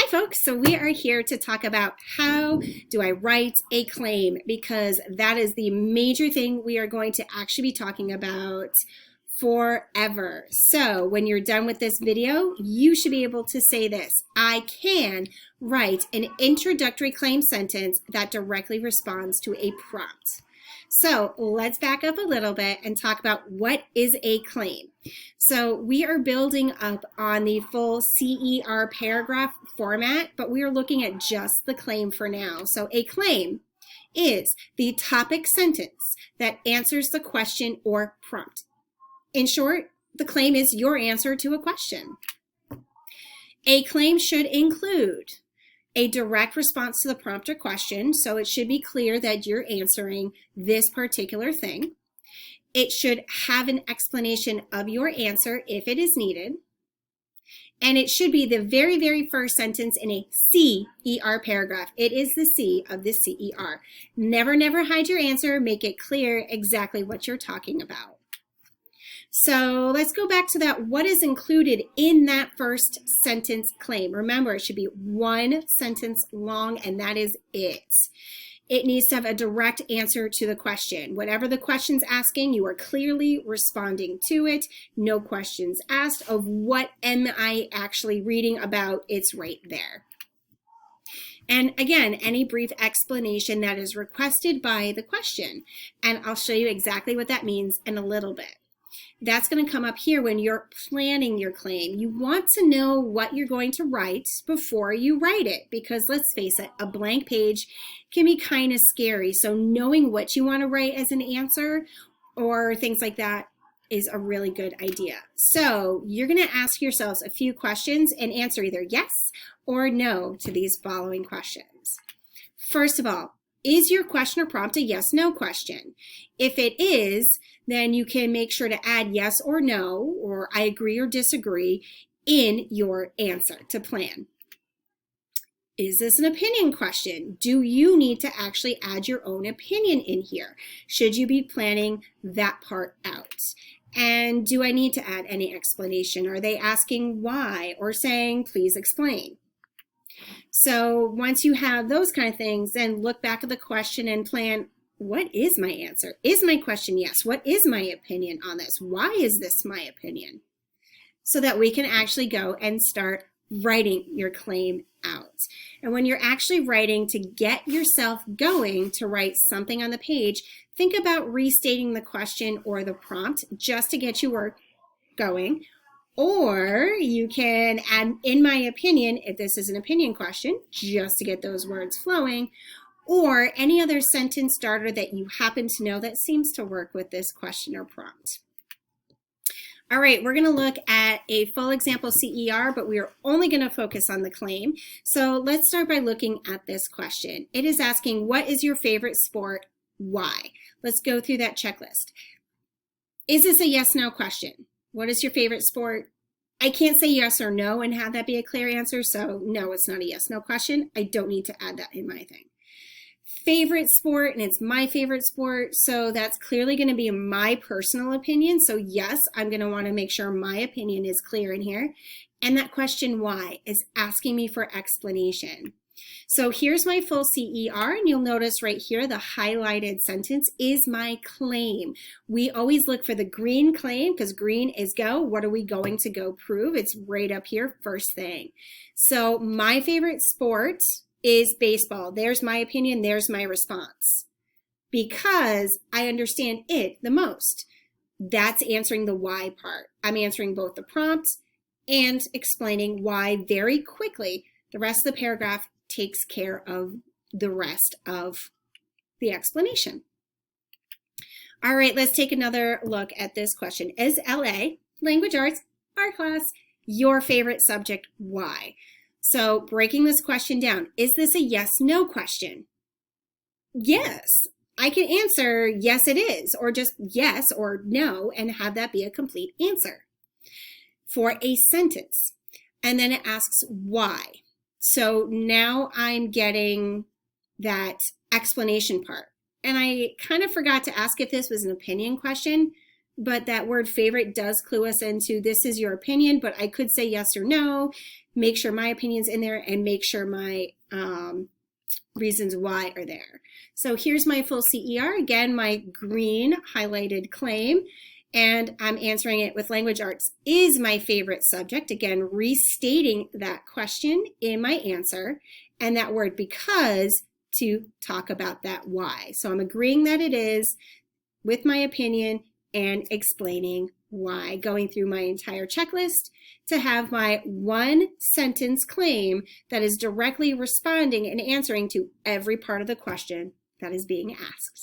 folks, so we are here to talk about how do I write a claim, because that is the major thing we are going to actually be talking about forever. So when you're done with this video, you should be able to say this: I can write an introductory claim sentence that directly responds to a prompt. So let's back up a little bit and talk about what is a claim. So we are building up on the full CER paragraph format, but we are looking at just the claim for now. So a claim is the topic sentence that answers the question or prompt. In short, the claim is your answer to a question. A claim should include a direct response to the prompt or question, so it should be clear that you're answering this particular thing. It should have an explanation of your answer if it is needed. And it should be the very, very first sentence in a CER paragraph. It is the C of the CER. Never, never hide your answer. Make it clear exactly what you're talking about. So let's go back to that. What is included in that first sentence claim? Remember, it should be one sentence long, and that is it. It needs to have a direct answer to the question. Whatever the question's asking, you are clearly responding to it. No questions asked of what am I actually reading about. It's right there. And again, any brief explanation that is requested by the question. And I'll show you exactly what that means in a little bit. That's going to come up here when you're planning your claim. You want to know what you're going to write before you write it, because let's face it, a blank page can be kind of scary. So knowing what you want to write as an answer or things like that is a really good idea. So you're going to ask yourselves a few questions and answer either yes or no to these following questions. First of all, is your question or prompt a yes/no question? If it is, then you can make sure to add yes or no, or I agree or disagree in your answer to plan. Is this an opinion question? Do you need to actually add your own opinion in here? Should you be planning that part out? And do I need to add any explanation? Are they asking why or saying, please explain? So once you have those kind of things, then look back at the question and plan, what is my answer? Is my question yes? What is my opinion on this? Why is this my opinion? So that we can actually go and start writing your claim out. And when you're actually writing to get yourself going to write something on the page, think about restating the question or the prompt just to get your work going. Or you can add, in my opinion, if this is an opinion question, just to get those words flowing, or any other sentence starter that you happen to know that seems to work with this question or prompt. All right, we're going to look at a full example CER, but we are only going to focus on the claim. So let's start by looking at this question. It is asking, what is your favorite sport? Why? Let's go through that checklist. Is this a yes/no question? What is your favorite sport? I can't say yes or no and have that be a clear answer, so no, it's not a yes/no question. I don't need to add that in my thing. Favorite sport, and it's my favorite sport, so that's clearly going to be my personal opinion. So yes, I'm going to want to make sure my opinion is clear in here. And that question why is asking me for explanation. So here's my full CER, and you'll notice right here the highlighted sentence is my claim. We always look for the green claim because green is go. What are we going to go prove? It's right up here, first thing. So my favorite sport is baseball. There's my opinion. There's my response. Because I understand it the most. That's answering the why part. I'm answering both the prompt and explaining why very quickly. The rest of the paragraph takes care of the rest of the explanation. All right, let's take another look at this question. Is LA, language arts, art class, your favorite subject? Why? So breaking this question down, is this a yes/no question? Yes, I can answer yes it is, or just yes or no and have that be a complete answer for a sentence. And then it asks why. So now I'm getting that explanation part. And I kind of forgot to ask if this was an opinion question. but that word favorite does clue us into this is your opinion, but I could say yes or no, make sure my opinion's in there, and make sure my reasons why are there. So here's my full CER, again, my green highlighted claim, and I'm answering it with language arts is my favorite subject, again, restating that question in my answer, and that word because to talk about that why. So I'm agreeing that it is with my opinion and explaining why, going through my entire checklist to have my one sentence claim that is directly responding and answering to every part of the question that is being asked.